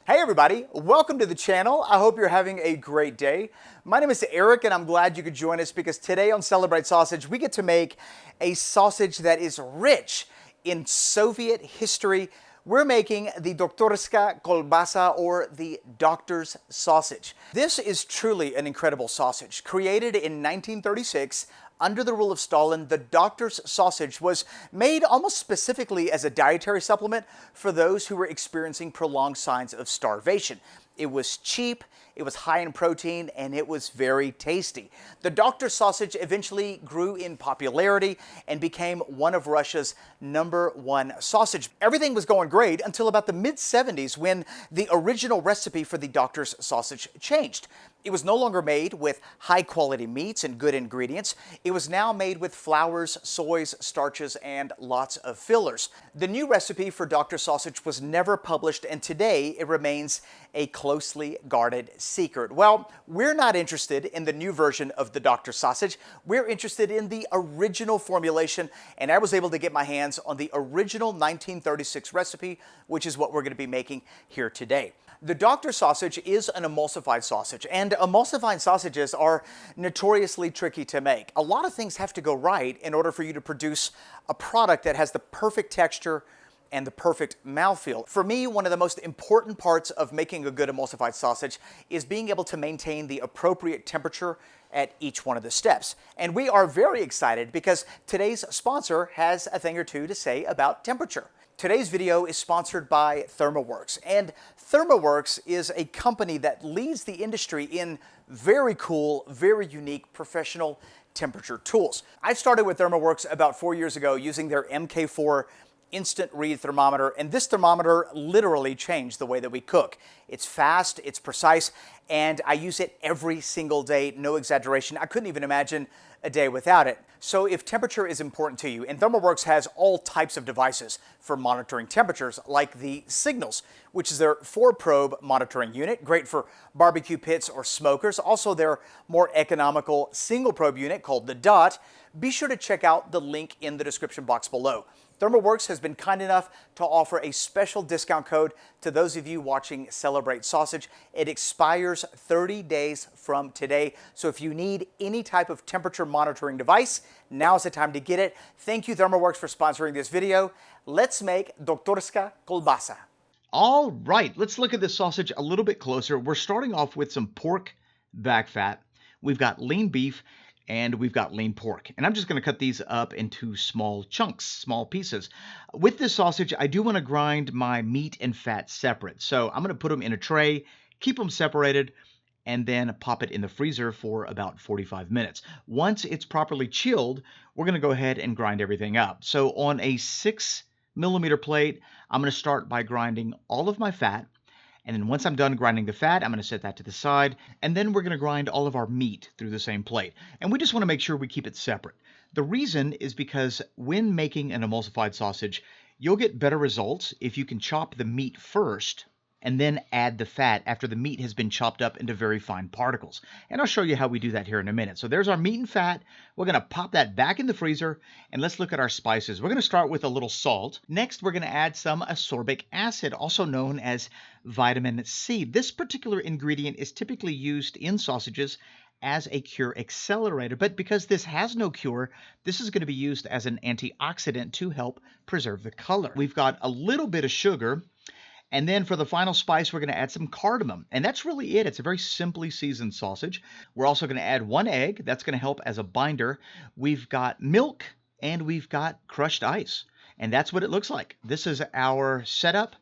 Hey everybody, welcome to the channel. I hope you're having a great day. My name is Eric and I'm glad you could join us because today on Celebrate Sausage we get to make a sausage that is rich in Soviet history. We're making the Doktorska kolbasa, or the doctor's sausage. This is truly an incredible sausage. Created in 1936 under the rule of Stalin, the doctor's sausage was made almost specifically as a dietary supplement for those who were experiencing prolonged signs of starvation. It was cheap, it was high in protein, and it was very tasty. The doctor's sausage eventually grew in popularity and became one of Russia's #1 sausage. Everything was going great until about the mid-70s when the original recipe for the doctor's sausage changed. It was no longer made with high-quality meats and good ingredients. It was now made with flours, soys, starches, and lots of fillers. The new recipe for Dr. Sausage was never published, and today it remains a closely guarded secret. Well, we're not interested in the new version of the Dr. Sausage. We're interested in the original formulation, and I was able to get my hands on the original 1936 recipe, which is what we're going to be making here today. The Dr. Sausage is an emulsified sausage, and emulsified sausages are notoriously tricky to make. A lot of things have to go right in order for you to produce a product that has the perfect texture and the perfect mouthfeel. For me, one of the most important parts of making a good emulsified sausage is being able to maintain the appropriate temperature at each one of the steps. And we are very excited because today's sponsor has a thing or two to say about temperature. Today's video is sponsored by ThermoWorks, and ThermoWorks is a company that leads the industry in very cool, very unique professional temperature tools. I started with ThermoWorks about 4 years ago using their MK4 instant read thermometer, and this thermometer literally changed the way that we cook. It's fast, it's precise, and I use it every single day, no exaggeration. I couldn't even imagine a day without it. So if temperature is important to you, and ThermoWorks has all types of devices for monitoring temperatures, like the Signals, which is their 4-probe monitoring unit, great for barbecue pits or smokers. Also their more economical single-probe unit called the Dot. Be sure to check out the link in the description box below. ThermoWorks has been kind enough to offer a special discount code to those of you watching Celebrate Sausage. It expires 30 days from today, so if you need any type of temperature monitoring device, now's the time to get it. Thank you, ThermoWorks, for sponsoring this video. Let's make Doktorska kolbasa. All right, let's look at this sausage a little bit closer. We're starting off with some pork back fat. We've got lean beef, and we've got lean pork. And I'm just going to cut these up into small chunks, small pieces. With this sausage, I do want to grind my meat and fat separate. So I'm going to put them in a tray, keep them separated, and then pop it in the freezer for about 45 minutes. Once it's properly chilled, we're going to go ahead and grind everything up. So on a 6mm plate, I'm going to start by grinding all of my fat. And then once I'm done grinding the fat, I'm going to set that to the side. And then we're going to grind all of our meat through the same plate. And we just want to make sure we keep it separate. The reason is because when making an emulsified sausage, you'll get better results if you can chop the meat first and then add the fat after the meat has been chopped up into very fine particles. And I'll show you how we do that here in a minute. So there's our meat and fat. We're going to pop that back in the freezer, and let's look at our spices. We're going to start with a little salt. Next, we're going to add some ascorbic acid, also known as vitamin C. This particular ingredient is typically used in sausages as a cure accelerator, but because this has no cure, this is going to be used as an antioxidant to help preserve the color. We've got a little bit of sugar. And then for the final spice, we're going to add some cardamom. And that's really it. It's a very simply seasoned sausage. We're also going to add 1 egg. That's going to help as a binder. We've got milk and we've got crushed ice. And that's what it looks like. This is our setup.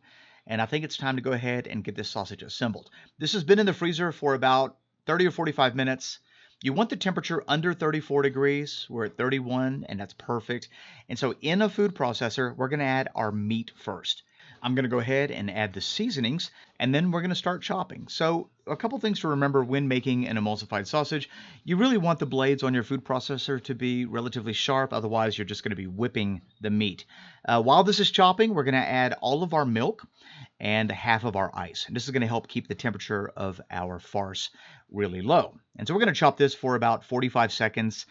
And I think it's time to go ahead and get this sausage assembled. This has been in the freezer for about 30 or 45 minutes. You want the temperature under 34 degrees. We're at 31, and that's perfect. And so in a food processor, we're going to add our meat first. I'm going to go ahead and add the seasonings, and then we're going to start chopping. So a couple things to remember when making an emulsified sausage. You really want the blades on your food processor to be relatively sharp, otherwise you're just going to be whipping the meat. While this is chopping, we're going to add all of our milk and half of our ice. And this is going to help keep the temperature of our farce really low. And so we're going to chop this for about 45 seconds,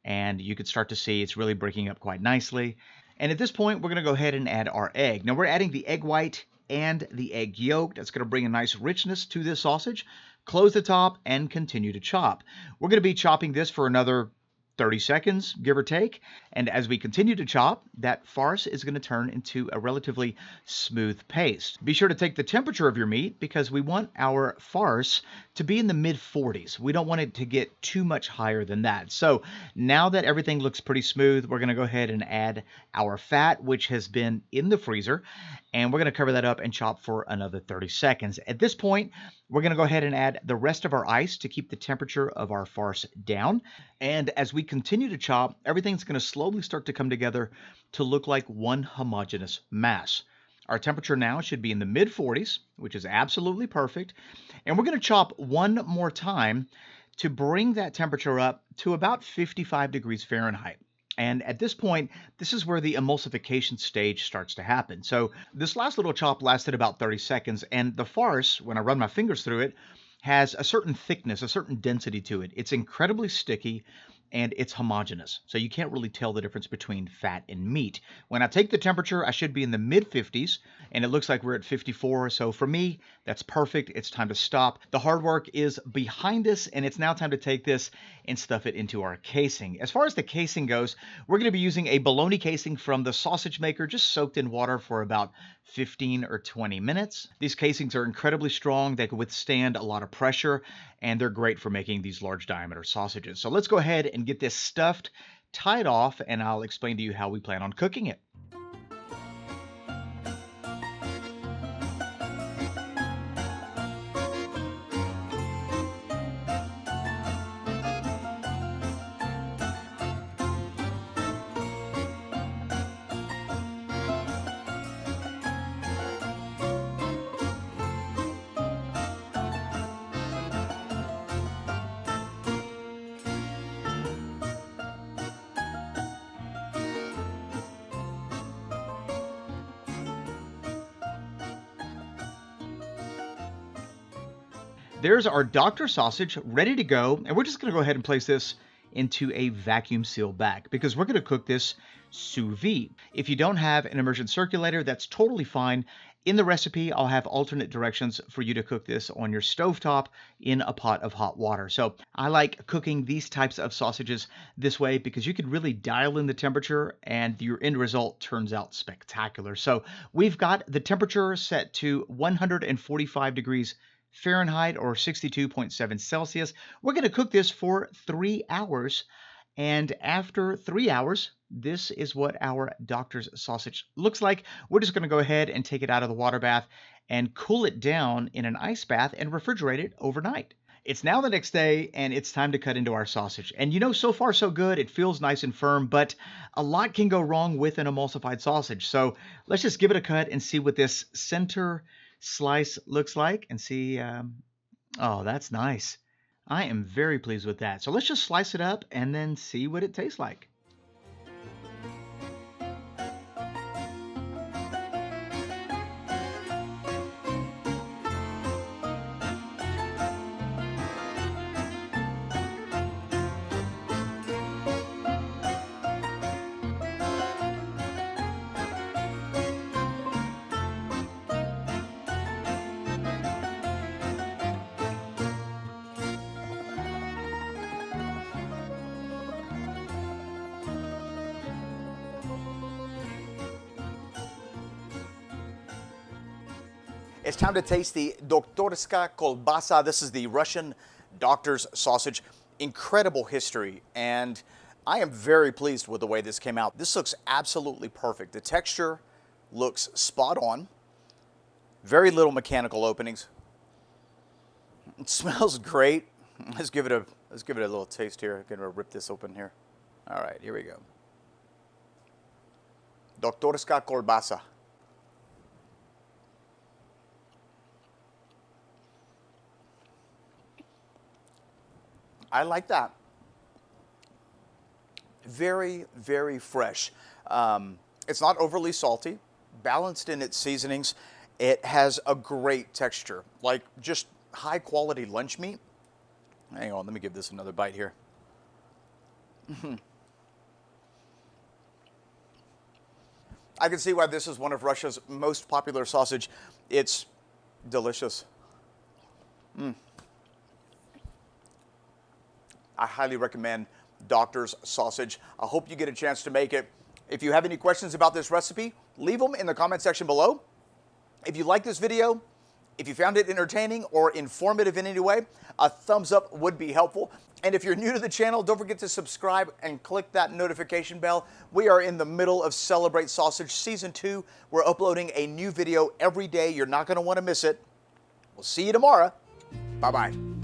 and you can start to see it's really breaking up quite nicely. And at this point, we're going to go ahead and add our egg. Now, we're adding the egg white and the egg yolk. That's going to bring a nice richness to this sausage. Close the top and continue to chop. We're going to be chopping this for another 30 seconds, give or take. And as we continue to chop, that farce is going to turn into a relatively smooth paste. Be sure to take the temperature of your meat because we want our farce to be in the mid 40s. We don't want it to get too much higher than that. So now that everything looks pretty smooth, we're going to go ahead and add our fat, which has been in the freezer. And we're going to cover that up and chop for another 30 seconds. At this point, we're going to go ahead and add the rest of our ice to keep the temperature of our farce down. And as we continue to chop, everything's going to slowly start to come together to look like one homogeneous mass. Our temperature now should be in the mid 40s, which is absolutely perfect. And we're going to chop one more time to bring that temperature up to about 55 degrees Fahrenheit. And at this point, this is where the emulsification stage starts to happen. So this last little chop lasted about 30 seconds, and the farce, when I run my fingers through it, has a certain thickness, a certain density to it. It's incredibly sticky, and it's homogeneous. So you can't really tell the difference between fat and meat. When I take the temperature, I should be in the mid 50s, and it looks like we're at 54. So for me, that's perfect. It's time to stop. The hard work is behind us, and it's now time to take this and stuff it into our casing. As far as the casing goes, we're going to be using a bologna casing from the sausage maker, just soaked in water for about 15 or 20 minutes. These casings are incredibly strong. They can withstand a lot of pressure, and they're great for making these large diameter sausages. So let's go ahead and get this stuffed, tied off, and I'll explain to you how we plan on cooking it. There's our doctor sausage ready to go, and we're just going to go ahead and place this into a vacuum seal bag because we're going to cook this sous vide. If you don't have an immersion circulator, that's totally fine. In the recipe, I'll have alternate directions for you to cook this on your stovetop in a pot of hot water. So I like cooking these types of sausages this way because you can really dial in the temperature and your end result turns out spectacular. So we've got the temperature set to 145 degrees Fahrenheit or 62.7 Celsius. We're going to cook this for 3 hours. And after 3 hours, this is what our doctor's sausage looks like. We're just going to go ahead and take it out of the water bath and cool it down in an ice bath and refrigerate it overnight. It's now the next day, and it's time to cut into our sausage. And you know, so far so good. It feels nice and firm, but a lot can go wrong with an emulsified sausage. So let's just give it a cut and see what this center slice looks like and see. Oh, that's nice. I am very pleased with that. So let's just slice it up and then see what it tastes like. It's time to taste the Doktorska kolbasa. This is the Russian doctor's sausage. Incredible history, and I am very pleased with the way this came out. This looks absolutely perfect. The texture looks spot on. Very little mechanical openings. It smells great. Let's give it a little taste here. I'm gonna rip this open here. All right, here we go. Doktorska kolbasa. I like that. Very, very fresh. It's not overly salty, balanced in its seasonings. It has a great texture, like just high quality lunch meat. Hang on, let me give this another bite here. I can see why this is one of Russia's most popular sausage It's delicious. I highly recommend Doctor's Sausage. I hope you get a chance to make it. If you have any questions about this recipe, leave them in the comment section below. If you like this video, if you found it entertaining or informative in any way, a thumbs up would be helpful. And if you're new to the channel, don't forget to subscribe and click that notification bell. We are in the middle of Celebrate Sausage Season 2. We're uploading a new video every day. You're not going to want to miss it. We'll see you tomorrow. Bye-bye.